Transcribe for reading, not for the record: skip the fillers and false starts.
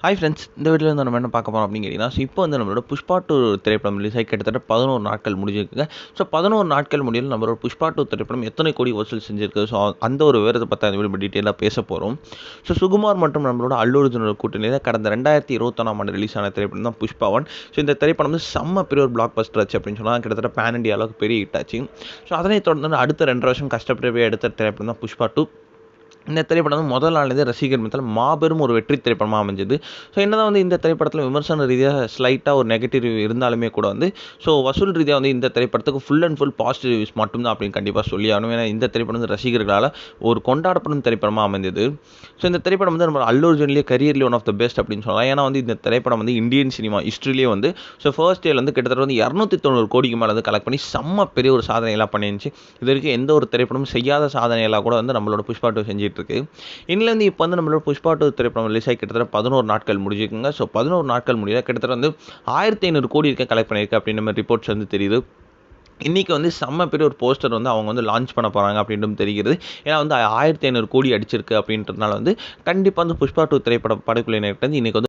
Hi friends, இந்த வீடியோவில் வந்து நம்ம என்ன பார்க்க போகிறோம் அப்படின்னு கேட்டிங்கன்னா, இப்போ வந்து நம்மளோட புஷ்பா 2 திரைப்படம் ரிலீஸ் ஆகி கிட்டத்தட்ட 11 நாட்கள் முடிஞ்சிருக்குங்க. ஸோ 11 நாட்கள் முடியல நம்மளோட புஷ்பா 2 திரைப்படம் எத்தனை கோடி வசூல் செஞ்சிருக்கு. ஸோ அந்த ஒரு விவரத்தை பற்றி அந்த வீடியோ டீட்டெயிலாக பேச போகிறோம். ஸோ சுகுமார் மற்றும் நம்மளோட அல்லு அர்ஜுனோட கூட்டணியில் கடந்த 2021ஆம் ஆண்டு ரிலீஸ் ஆன திரைப்படம் தான் புஷ்பா 1. ஸோ இந்த திரைப்படம் வந்து செம்ம பெரிய ஒரு பிளாக் பஸ்டர் ஆச்சு அப்படின்னு சொன்னால் கிட்டத்தட்ட பேன் இண்டியா அளவுக்கு பெரிய ஹிட் ஆச்சு. ஸோ அதனை தொடர்ந்து அடுத்த 2 வருஷம் கஷ்டப்பட்டு போய் எடுத்த திரைப்படம் தான் புஷ்பா 2. இந்த திரைப்படம் வந்து முதல் நாள்லேருந்து ரசிகர் மத்தியில் மாபெரும் ஒரு வெற்றி திரைப்படமாக அமைஞ்சது. ஸோ என்னதான் வந்து இந்த திரைப்படத்தில் விமர்சன ரீதியாக ஸ்லைட்டாக ஒரு நெகட்டிவ் ரிவ்யூ இருந்தாலுமே கூட வந்து ஸோ வசூல் ரீதியாக வந்து இந்த திரைப்படத்துக்கு full and full positive reviews மட்டும்தான் அப்படின்னு கண்டிப்பாக சொல்லி ஆகணும். ஏன்னா இந்த திரைப்படம் வந்து ரசிகர்களால் ஒரு கொண்டாடப்படும் திரைப்படமாக அமைந்தது. ஸோ இந்த திரைப்படம் வந்து நம்ம அல்லு அர்ஜுன்லேயே கரியர்லேயே ஒன் ஆஃப் த பெஸ்ட் அப்படின்னு சொல்லலாம். ஏன்னா வந்து இந்த திரைப்படம் வந்து இந்தியன் சினிமா ஹிஸ்ட்ரிலேயே வந்து ஸோ ஃபர்ஸ்ட் டேல வந்து கிட்டத்தட்ட வந்து 290 கோடிக்கு மேலே வந்து கலெக்ட் பண்ணி செம்ம பெரிய ஒரு சாதனையெல்லாம் பண்ணிருந்துச்சு. இது வரைக்கும் எந்த ஒரு திரைப்படமும் செய்யாத சாதனையெல்லாம் கூட வந்து நம்மளோட புஷ்பா 2 செஞ்சுட்டு இருக்கு. இன்னிலேருந்து இப்போ வந்து நம்மளோட புஷ்பா 2 திரைப்படம் ரிலீஸ் ஆகி கிட்டத்தட்ட 11 நாட்கள் முடிஞ்சிருக்குங்க. ஸோ 11 நாட்கள் முடியல கிட்டத்தட்ட வந்து 1500 கோடி இருக்க கலெக்ட் பண்ணியிருக்கு அப்படின்ற மாதிரி ரிப்போர்ட்ஸ் வந்து தெரியுது. இன்றைக்கி வந்து செம்ம பெரிய ஒரு போஸ்டர் வந்து அவங்க வந்து லான்ச் பண்ண போகிறாங்க அப்படின்றது தெரிகிறது. ஏன்னா வந்து 1500 கோடி அடிச்சிருக்கு அப்படின்றதுனால வந்து கண்டிப்பாக வந்து புஷ்பா 2 திரைப்படம் படக்குழுவினர்கிட்ட இன்றைக்கி வந்து